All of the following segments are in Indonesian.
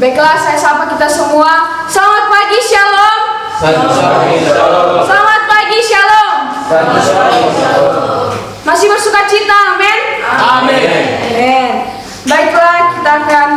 Baiklah, saya sapa kita semua. Selamat pagi, Shalom. Selamat pagi, Shalom. Masih bersuka cita, amin. Amin. Baiklah, kita akan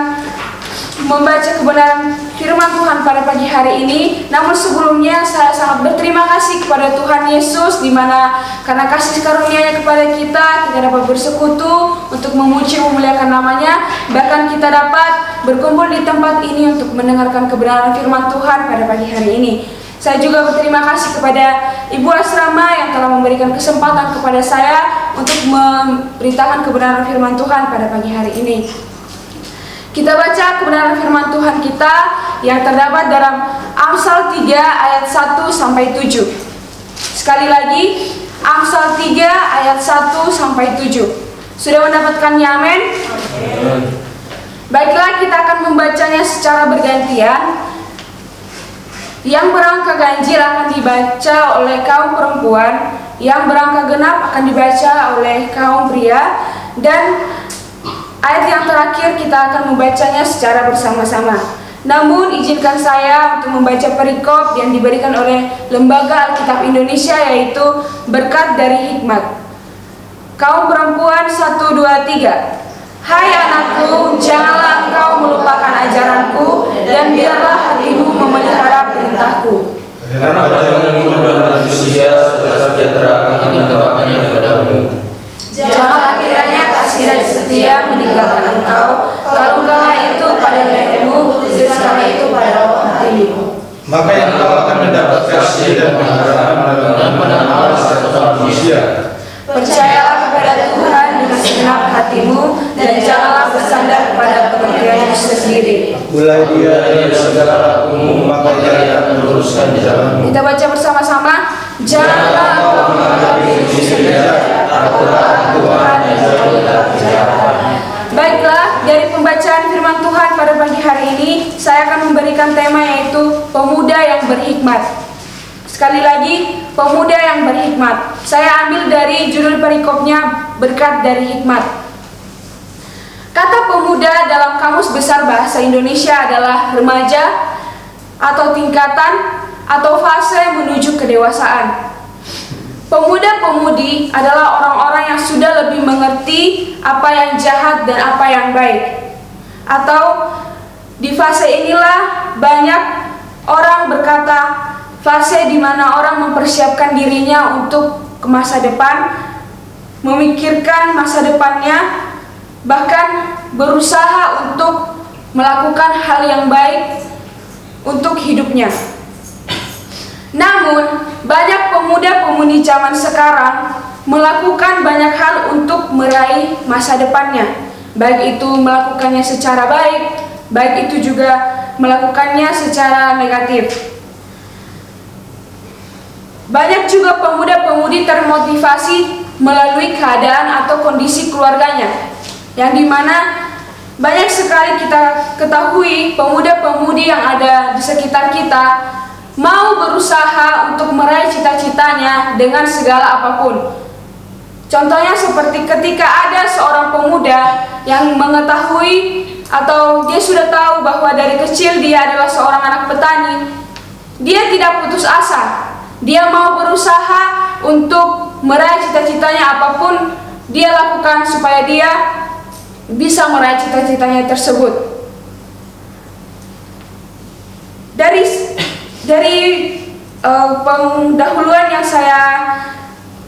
membaca kebenaran firman Tuhan pada pagi hari ini. Namun sebelumnya saya sangat berterima kasih kepada Tuhan Yesus, di mana karena kasih karunia-Nya kepada kita dapat bersekutu untuk memuji memuliakan namanya. Bahkan kita dapat berkumpul di tempat ini untuk mendengarkan kebenaran firman Tuhan pada pagi hari ini. Saya juga berterima kasih kepada Ibu Asrama yang telah memberikan kesempatan kepada saya untuk memberitakan kebenaran firman Tuhan pada pagi hari ini. Kita baca kebenaran firman Tuhan kita yang terdapat dalam Amsal 3 ayat 1 sampai 7. Sekali lagi, Amsal 3 ayat 1 sampai 7. Sudah mendapatkannya, amin? Baiklah, kita akan membacanya secara bergantian. Yang berangka ganjil akan dibaca oleh kaum perempuan, yang berangka genap akan dibaca oleh kaum pria, dan ayat yang terakhir kita akan membacanya secara bersama-sama. Namun izinkan saya untuk membaca perikop yang diberikan oleh Lembaga Alkitab Indonesia, yaitu berkat dari hikmat. Kaum perempuan 1, 2, 3. Hai anakku, janganlah engkau melupakan ajaranku, dan biarlah hatimu memelihara perintahku. Karena ajaranmu adalah manusia sejahtera akan dikatakannya kepadamu. Janganlah kiranya kasih dan setia meninggalkan engkau, kalau kala itu pada lehermu, sekala itu pada hatimu. Maka engkau akan mendapat kasih dan penghargaan dan penanaman serta manusia. Percayalah kepada Tuhan dengan segenap hatimu, dan janganlah bersandar kepada pengertianmu sendiri. Mulai dia dari segala lakumu, maka dia akan meluruskan jalanmu. Kita baca bersama-sama. Janganlah engkau menganggap dirimu sendiri, akulah Tuhan yang jauhlah kejahatan. Baiklah, dari pembacaan firman Tuhan pada pagi hari ini, saya akan memberikan tema, yaitu pemuda yang berhikmat. Sekali lagi, pemuda yang berhikmat. Saya ambil dari judul perikopnya, berkat dari hikmat. Kata pemuda dalam Kamus Besar Bahasa Indonesia adalah remaja, atau tingkatan, atau fase menuju kedewasaan. Pemuda-pemudi adalah orang-orang yang sudah lebih mengerti apa yang jahat dan apa yang baik. Atau di fase inilah banyak orang berkata, fase di mana orang mempersiapkan dirinya untuk ke masa depan, memikirkan masa depannya, bahkan berusaha untuk melakukan hal yang baik untuk hidupnya. Namun, banyak pemuda-pemudi zaman sekarang melakukan banyak hal untuk meraih masa depannya. Baik itu melakukannya secara baik, baik itu juga melakukannya secara negatif. Banyak juga pemuda-pemudi termotivasi melalui keadaan atau kondisi keluarganya, yang dimana banyak sekali kita ketahui pemuda-pemudi yang ada di sekitar kita mau berusaha untuk meraih cita-citanya dengan segala apapun. Contohnya seperti ketika ada seorang pemuda yang mengetahui atau dia sudah tahu bahwa dari kecil dia adalah seorang anak petani, dia tidak putus asa. Dia mau berusaha untuk meraih cita-citanya, apapun dia lakukan supaya dia bisa meraih cita-citanya tersebut. Dari pendahuluan yang saya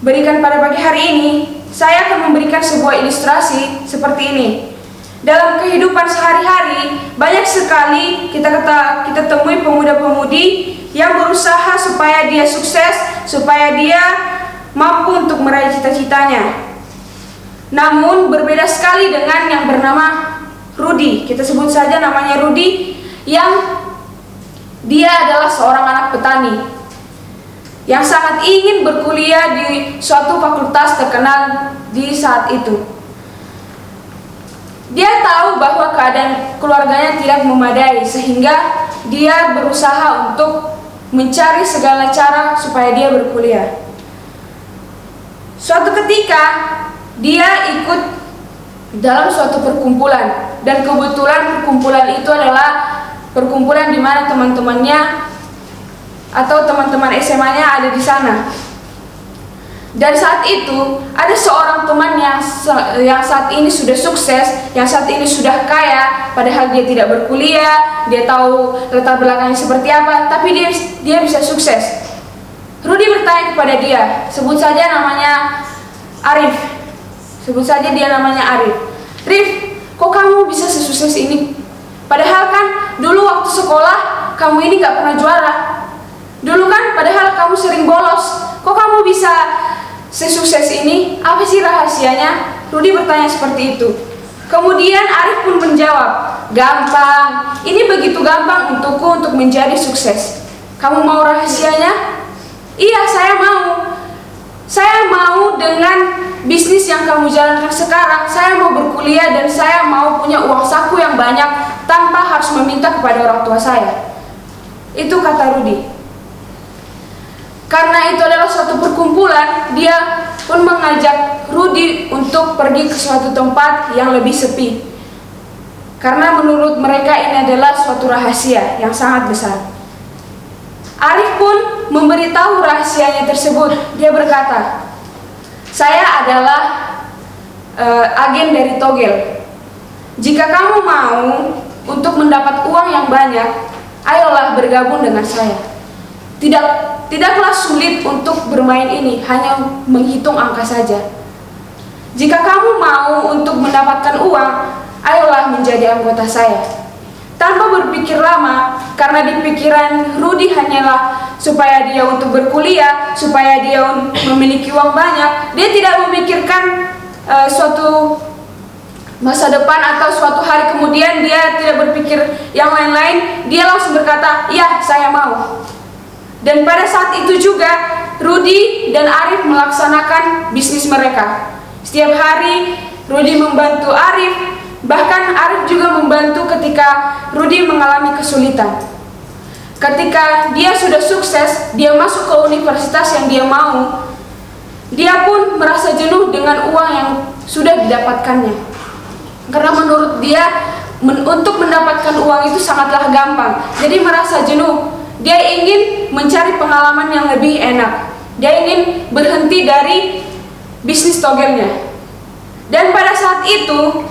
berikan pada pagi hari ini, saya akan memberikan sebuah ilustrasi seperti ini. Dalam kehidupan sehari-hari, banyak sekali kita temui pemuda-pemudi yang berusaha supaya dia sukses, supaya dia mampu untuk meraih cita-citanya. Namun berbeda sekali dengan yang bernama Rudy. Kita sebut saja namanya Rudy, yang dia adalah seorang anak petani yang sangat ingin berkuliah di suatu fakultas terkenal di saat itu. Dia tahu bahwa keadaan keluarganya tidak memadai, sehingga dia berusaha untuk mencari segala cara supaya dia berkuliah. Suatu ketika dia ikut dalam suatu perkumpulan, dan kebetulan perkumpulan itu adalah perkumpulan di mana teman-temannya atau teman-teman SMA-nya ada di sana. Dan saat itu ada seorang teman yang saat ini sudah sukses, yang saat ini sudah kaya, padahal dia tidak berkuliah, dia tahu latar belakangnya seperti apa, tapi dia bisa sukses. Rudy bertanya kepada dia, sebut saja namanya Arif. Sebut saja dia namanya Arif. Rif, kok kamu bisa sesukses ini? Padahal kan dulu waktu sekolah kamu ini gak pernah juara. Dulu kan padahal kamu sering bolos. Kok kamu bisa sesukses ini? Apa sih rahasianya? Rudy bertanya seperti itu. Kemudian Arif pun menjawab, gampang. Ini begitu gampang untukku untuk menjadi sukses. Kamu mau rahasianya? Iya, saya mau. Saya mau dengan bisnis yang kamu jalankan sekarang. Saya mau berkuliah dan saya mau punya uang saku yang banyak tanpa harus meminta kepada orang tua saya. Itu kata Rudy. Karena itu adalah suatu perkumpulan, dia pun mengajak Rudy untuk pergi ke suatu tempat yang lebih sepi. Karena menurut mereka ini adalah suatu rahasia yang sangat besar. Arif pun memberitahu rahasianya tersebut. Dia berkata, saya adalah agen dari togel. Jika kamu mau untuk mendapat uang yang banyak, ayolah bergabung dengan saya. Tidaklah sulit untuk bermain ini, hanya menghitung angka saja. Jika kamu mau untuk mendapatkan uang, ayolah menjadi anggota saya. Tanpa berpikir lama, karena di pikiran Rudy hanyalah supaya dia untuk berkuliah, supaya dia memiliki uang banyak, dia tidak memikirkan suatu masa depan atau suatu hari kemudian. Dia tidak berpikir yang lain-lain, dia langsung berkata, ya saya mau. Dan pada saat itu juga Rudy dan Arif melaksanakan bisnis mereka. Setiap hari Rudy membantu Arif, bahkan Arif juga membantu ketika Rudy mengalami kesulitan. Ketika dia sudah sukses, dia masuk ke universitas yang dia mau, dia pun merasa jenuh dengan uang yang sudah didapatkannya. Karena menurut dia untuk mendapatkan uang itu sangatlah gampang. Jadi merasa jenuh. Dia ingin mencari pengalaman yang lebih enak. Dia ingin berhenti dari bisnis togelnya. Dan pada saat itu,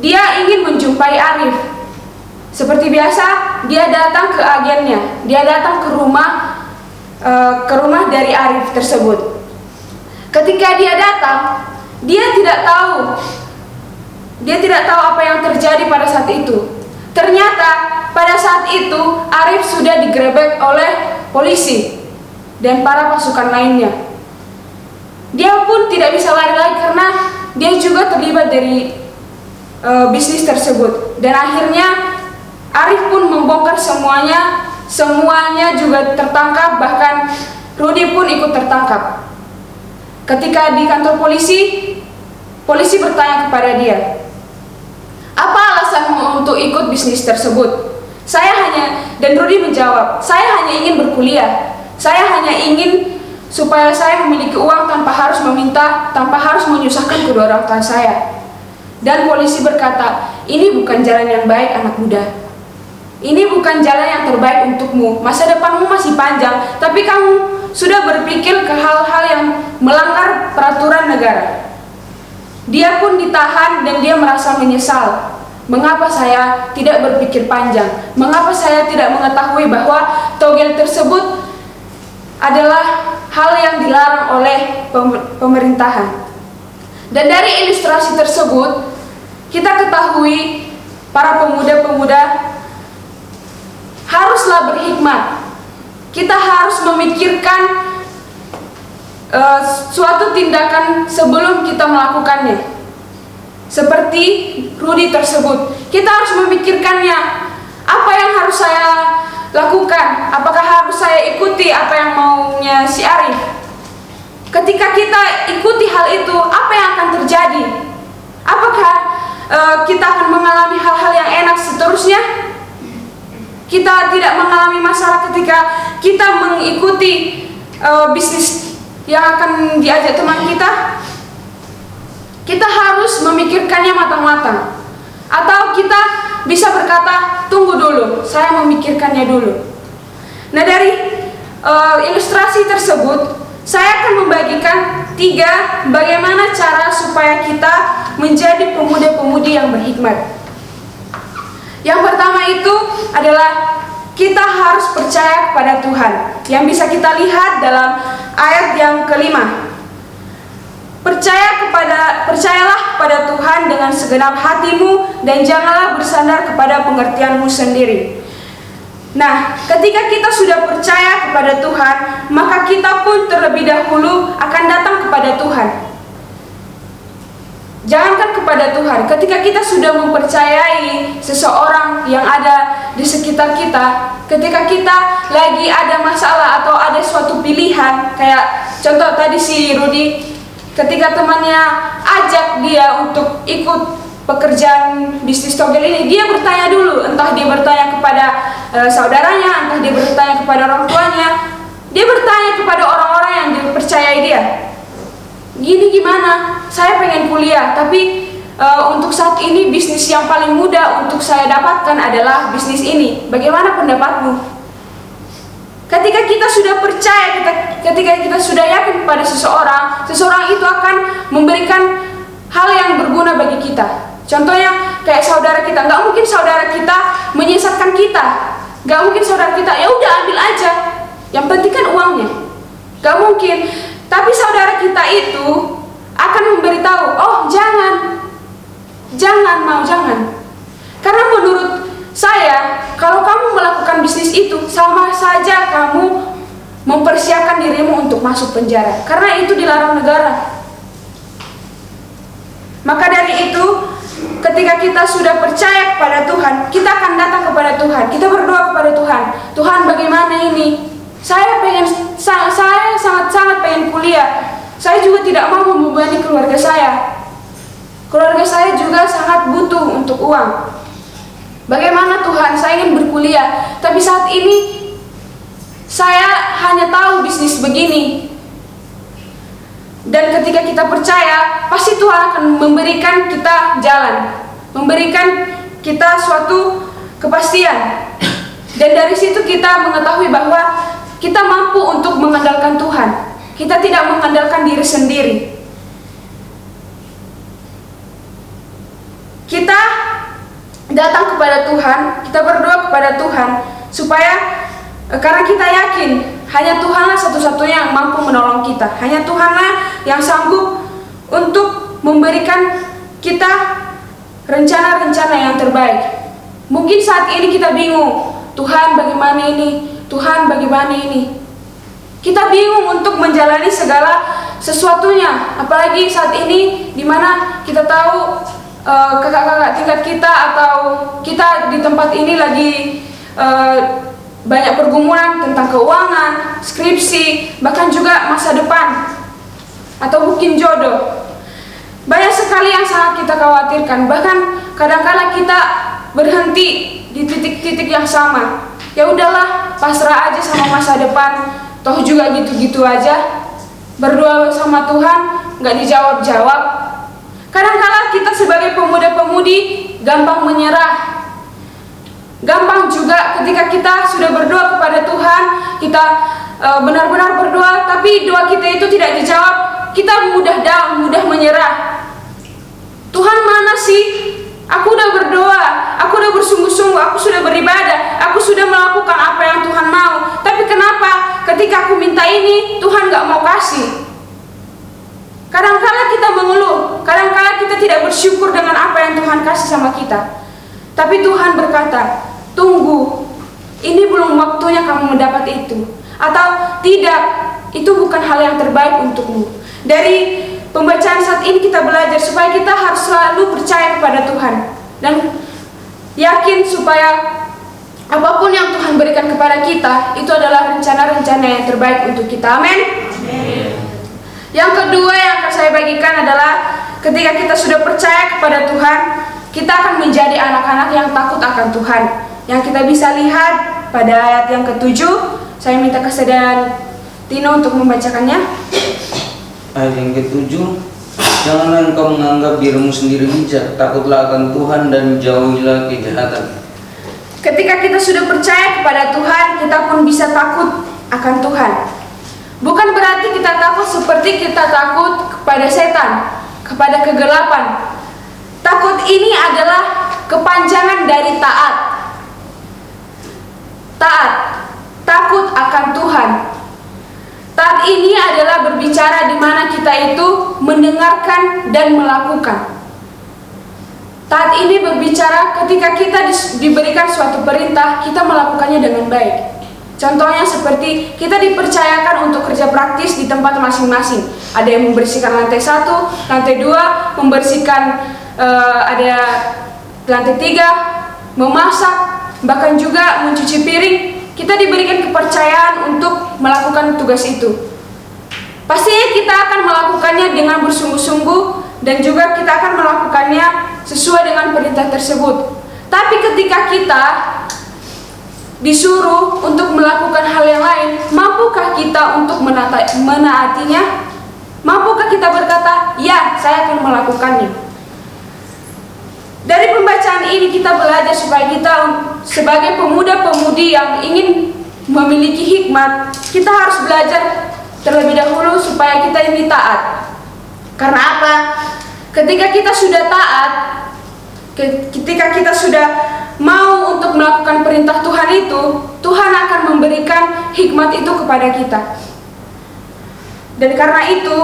dia ingin menjumpai Arif. Seperti biasa, dia datang ke agennya. Dia datang ke rumah dari Arif tersebut. Ketika dia datang, dia tidak tahu apa yang terjadi pada saat itu. Ternyata pada saat itu Arif sudah digerebek oleh polisi dan para pasukan lainnya. Dia pun tidak bisa lari lagi karena dia juga terlibat dari bisnis tersebut. Dan akhirnya Arif pun membongkar semuanya juga tertangkap, bahkan Rudy pun ikut tertangkap. Ketika di kantor polisi bertanya kepada dia, apa alasanmu untuk ikut bisnis tersebut? Dan Rudy menjawab, saya hanya ingin berkuliah. Saya hanya ingin supaya saya memiliki uang tanpa harus meminta, tanpa harus menyusahkan kedua orang tua saya. Dan polisi berkata, ini bukan jalan yang baik anak muda. Ini bukan jalan yang terbaik untukmu. Masa depanmu masih panjang, tapi kamu sudah berpikir ke hal-hal yang melanggar peraturan negara. Dia pun ditahan dan dia merasa menyesal. Mengapa saya tidak berpikir panjang? Mengapa saya tidak mengetahui bahwa togel tersebut adalah hal yang dilarang oleh pemerintahan? Dan dari ilustrasi tersebut, kita ketahui para pemuda-pemuda haruslah berhikmat. Kita harus memikirkan suatu tindakan sebelum kita melakukannya. Seperti Rudy tersebut, kita harus memikirkannya. Apa yang harus saya lakukan? Apakah harus saya ikuti apa yang maunya si Arif? Ketika kita ikuti hal itu, apa yang akan terjadi? Apakah kita akan mengalami hal-hal yang enak seterusnya? Kita tidak mengalami masalah ketika kita mengikuti bisnis yang akan diajak teman kita. Kita harus memikirkannya matang-matang. Atau kita bisa berkata, tunggu dulu, saya memikirkannya dulu. Nah, dari ilustrasi tersebut, saya akan membagikan 3 bagaimana cara supaya kita menjadi pemuda-pemudi yang berhikmat. Yang pertama itu adalah kita harus percaya kepada Tuhan, yang bisa kita lihat dalam ayat yang kelima. Percayalah kepada Tuhan dengan segenap hatimu dan janganlah bersandar kepada pengertianmu sendiri. Nah, ketika kita sudah percaya kepada Tuhan, maka kita pun terlebih dahulu akan datang kepada Tuhan. Jangankan kepada Tuhan, ketika kita sudah mempercayai seseorang yang ada di sekitar kita, ketika kita lagi ada masalah atau ada suatu pilihan, kayak contoh tadi si Rudi, ketika temannya ajak dia untuk ikut pekerjaan bisnis togel ini, dia bertanya dulu, entah dia bertanya kepada saudaranya, entah dia bertanya kepada orang tuanya, dia bertanya kepada orang-orang yang dipercayai dia. Gini gimana? Saya pengen kuliah, tapi untuk saat ini bisnis yang paling mudah untuk saya dapatkan adalah bisnis ini. Bagaimana pendapatmu? Ketika kita sudah percaya, ketika kita sudah yakin kepada seseorang itu akan memberikan hal yang berguna bagi kita. Contohnya kayak saudara kita, nggak mungkin saudara kita menyesatkan kita, nggak mungkin saudara kita ya udah ambil aja, yang penting kan uangnya, nggak mungkin. Tapi saudara kita itu akan memberitahu, oh jangan, karena menurut saya kalau kamu melakukan bisnis itu sama saja kamu mempersiapkan dirimu untuk masuk penjara, karena itu dilarang negara. Maka dari itu, ketika kita sudah percaya kepada Tuhan, kita akan datang kepada Tuhan. Kita berdoa kepada Tuhan. Tuhan, bagaimana ini? Saya sangat-sangat pengen kuliah. Saya juga tidak mau membebani keluarga saya. Keluarga saya juga sangat butuh untuk uang. Bagaimana Tuhan? Saya ingin berkuliah, tapi saat ini saya hanya tahu bisnis begini. Dan ketika kita percaya, pasti Tuhan akan memberikan kita jalan, memberikan kita suatu kepastian. Dan dari situ kita mengetahui bahwa kita mampu untuk mengandalkan Tuhan. Kita tidak mengandalkan diri sendiri. Kita datang kepada Tuhan, kita berdoa kepada Tuhan supaya karena kita yakin hanya Tuhanlah satu-satunya yang mampu menolong kita. Hanya Tuhanlah yang sanggup untuk memberikan kita rencana-rencana yang terbaik. Mungkin saat ini kita bingung, Tuhan bagaimana ini? Tuhan bagaimana ini? Kita bingung untuk menjalani segala sesuatunya. Apalagi saat ini di mana kita tahu kakak-kakak tingkat kita atau kita di tempat ini lagi banyak pergumulan tentang keuangan, skripsi, bahkan juga masa depan atau mungkin jodoh. Banyak sekali yang sangat kita khawatirkan. Bahkan kadang-kala kita berhenti di titik-titik yang sama. Ya udahlah, pasrah aja sama masa depan. Toh juga gitu-gitu aja. Berdoa sama Tuhan nggak dijawab-jawab. Kadang-kala kita sebagai pemuda-pemudi gampang menyerah. Gampang juga ketika kita sudah berdoa kepada Tuhan, kita benar-benar berdoa, tapi doa kita itu tidak dijawab, kita mudah down, mudah menyerah. Tuhan mana sih? Aku udah berdoa, aku udah bersungguh-sungguh, aku sudah beribadah, aku sudah melakukan apa yang Tuhan mau. Tapi kenapa ketika aku minta ini, Tuhan gak mau kasih? Kadang-kala kita mengeluh, kadang-kala kita tidak bersyukur dengan apa yang Tuhan kasih sama kita. Tapi Tuhan berkata, tunggu, ini belum waktunya kamu mendapat itu. Atau tidak, itu bukan hal yang terbaik untukmu. Dari pembacaan saat ini kita belajar supaya kita harus selalu percaya kepada Tuhan. Dan yakin supaya apapun yang Tuhan berikan kepada kita, itu adalah rencana-rencana yang terbaik untuk kita. Amin. Yang kedua yang akan saya bagikan adalah ketika kita sudah percaya kepada Tuhan, kita akan menjadi anak-anak yang takut akan Tuhan. Yang kita bisa lihat pada ayat yang ke-7, saya minta kesediaan Tino untuk membacakannya. Ayat yang ke-7, Janganlah engkau menganggap dirimu sendiri bijak, takutlah akan Tuhan dan jauhilah kejahatan. Ketika kita sudah percaya kepada Tuhan, kita pun bisa takut akan Tuhan. Bukan berarti kita takut seperti kita takut kepada setan, kepada kegelapan. Takut ini adalah kepanjangan dari taat. Taat, takut akan Tuhan. Taat ini adalah berbicara di mana kita itu mendengarkan dan melakukan. Taat ini berbicara ketika kita diberikan suatu perintah, kita melakukannya dengan baik. Contohnya seperti kita dipercayakan untuk kerja praktis di tempat masing-masing. Ada yang membersihkan lantai 1, lantai 2, membersihkan ada lantai 3, memasak, bahkan juga mencuci piring. Kita diberikan kepercayaan untuk melakukan tugas itu. Pastinya kita akan melakukannya dengan bersungguh-sungguh dan juga kita akan melakukannya sesuai dengan perintah tersebut. Tapi ketika kita disuruh untuk melakukan hal yang lain, mampukah kita untuk menaatinya? Mampukah kita berkata, ya, saya akan melakukannya? Dari pembacaan ini kita belajar supaya kita sebagai pemuda-pemudi yang ingin memiliki hikmat, kita harus belajar terlebih dahulu supaya kita ini taat. Karena apa? Ketika kita sudah taat, ketika kita sudah mau untuk melakukan perintah Tuhan itu, Tuhan akan memberikan hikmat itu kepada kita. Dan karena itu,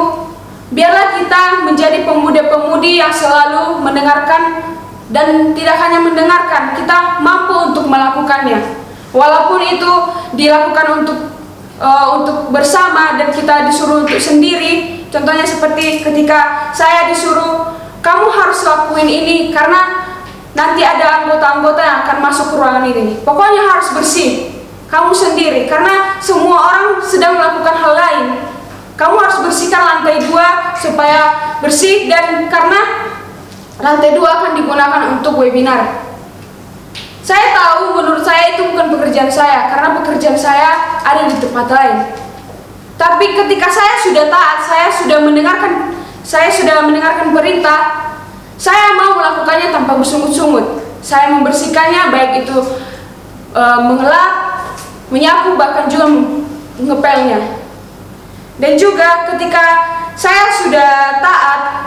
biarlah kita menjadi pemuda-pemudi yang selalu mendengarkan dan tidak hanya mendengarkan, kita mampu untuk melakukannya. Walaupun itu dilakukan untuk bersama dan kita disuruh untuk sendiri. Contohnya seperti ketika saya disuruh, kamu harus lakuin ini karena nanti ada anggota-anggota yang akan masuk ke ruangan ini. Pokoknya harus bersih. Kamu sendiri, karena semua orang sedang melakukan hal lain. Kamu harus bersihkan lantai 2 supaya bersih, dan karena lantai 2 akan digunakan untuk webinar. Saya tahu menurut saya itu bukan pekerjaan saya, karena pekerjaan saya ada di tempat lain. Tapi ketika saya sudah taat, saya sudah mendengarkan perintah, saya mau melakukannya tanpa bersungut-sungut. Saya membersihkannya, baik itu mengelap, menyapu, bahkan juga ngepelnya. Dan juga ketika saya sudah taat,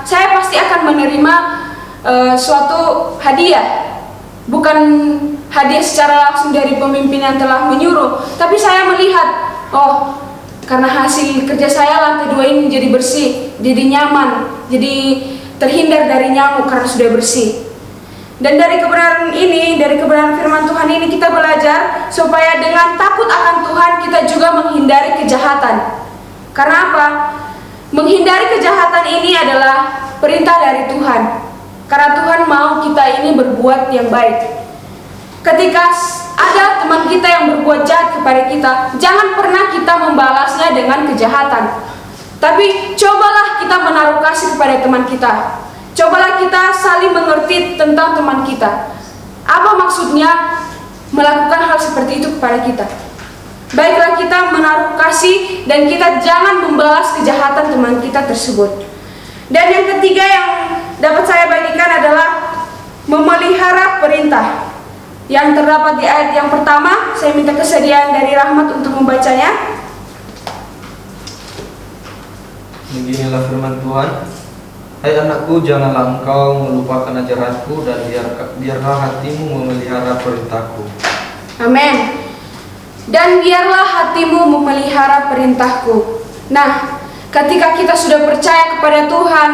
saya pasti akan menerima suatu hadiah. Bukan hadiah secara langsung dari pemimpin yang telah menyuruh, tapi saya melihat, oh, karena hasil kerja saya lantai 2 ini jadi bersih, jadi nyaman, jadi terhindar dari nyamuk karena sudah bersih. Dan dari kebenaran ini, dari kebenaran firman Tuhan ini, kita belajar supaya dengan takut akan Tuhan kita juga menghindari kejahatan. Karena apa? Menghindari kejahatan ini adalah perintah dari Tuhan. Karena Tuhan mau kita ini berbuat yang baik. Ketika ada teman kita yang berbuat jahat kepada kita, jangan pernah kita membalasnya dengan kejahatan. Tapi cobalah kita menaruh kasih kepada teman kita. Cobalah kita saling mengerti tentang teman kita. Apa maksudnya melakukan hal seperti itu kepada kita? Baiklah kita menaruh kasih dan kita jangan membalas kejahatan teman kita tersebut. Dan yang ketiga yang dapat saya bagikan adalah memelihara perintah. Yang terdapat di ayat yang pertama, saya minta kesediaan dari Rahmat untuk membacanya. Beginilah firman Tuhan. Hai anakku, janganlah engkau melupakan ajaranku dan biarlah hatimu memelihara perintahku. Amin. Dan biarlah hatimu memelihara perintahku. Nah, ketika kita sudah percaya kepada Tuhan,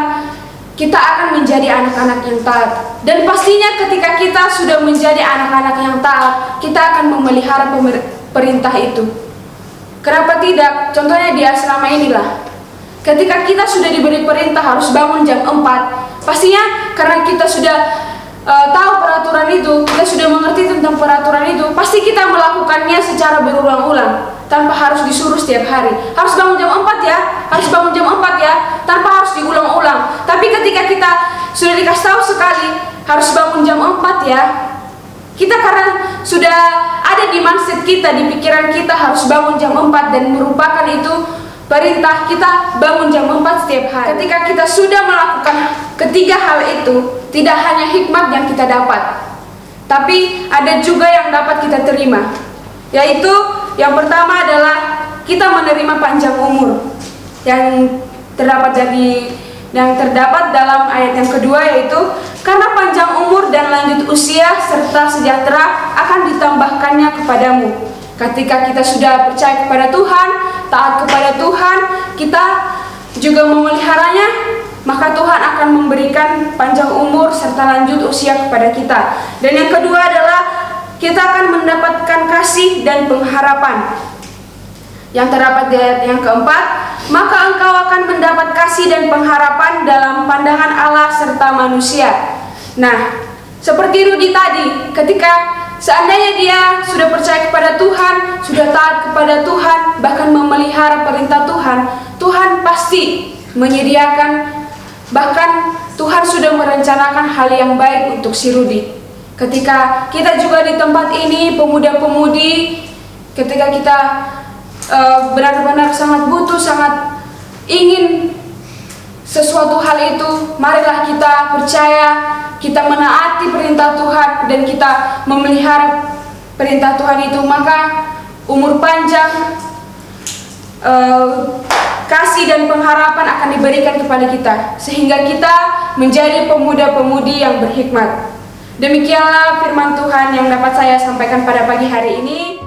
kita akan menjadi anak-anak yang taat. Dan pastinya ketika kita sudah menjadi anak-anak yang taat, kita akan memelihara perintah itu. Kenapa tidak? Contohnya di asrama inilah. Ketika kita sudah diberi perintah harus bangun jam 4, pastinya karena kita sudah tahu peraturan itu, kita sudah mengerti tentang peraturan itu, pasti kita melakukannya secara berulang-ulang tanpa harus disuruh setiap hari. Harus bangun jam 4 ya, harus bangun jam 4 ya, tanpa harus diulang-ulang. Tapi ketika kita sudah dikasih tahu sekali harus bangun jam 4 ya, kita karena sudah ada di mindset kita, di pikiran kita harus bangun jam 4 dan merupakan itu perintah kita bangun jam 4 setiap hari. Ketika kita sudah melakukan ketiga hal itu, tidak hanya hikmat yang kita dapat, tapi ada juga yang dapat kita terima. Yaitu yang pertama adalah kita menerima panjang umur. Yang terdapat dalam ayat yang kedua, yaitu karena panjang umur dan lanjut usia serta sejahtera akan ditambahkannya kepadamu. Ketika kita sudah percaya kepada Tuhan, taat kepada Tuhan, kita juga memeliharanya, maka Tuhan akan memberikan panjang umur serta lanjut usia kepada kita. Dan yang kedua adalah kita akan mendapatkan kasih dan pengharapan. Yang terdapat di ayat yang keempat, maka engkau akan mendapat kasih dan pengharapan dalam pandangan Allah serta manusia. Nah, seperti Rudi tadi, ketika seandainya dia sudah percaya kepada Tuhan, sudah taat kepada Tuhan, bahkan memelihara perintah Tuhan, Tuhan pasti menyediakan, bahkan Tuhan sudah merencanakan hal yang baik untuk si Rudi. Ketika kita juga di tempat ini, pemuda-pemudi, ketika kita benar-benar sangat butuh, sangat ingin sesuatu hal itu, marilah kita percaya, kita menaati perintah Tuhan, dan kita memelihara perintah Tuhan itu, maka umur panjang, kasih dan pengharapan akan diberikan kepada kita, sehingga kita menjadi pemuda-pemudi yang berhikmat. Demikianlah firman Tuhan yang dapat saya sampaikan pada pagi hari ini.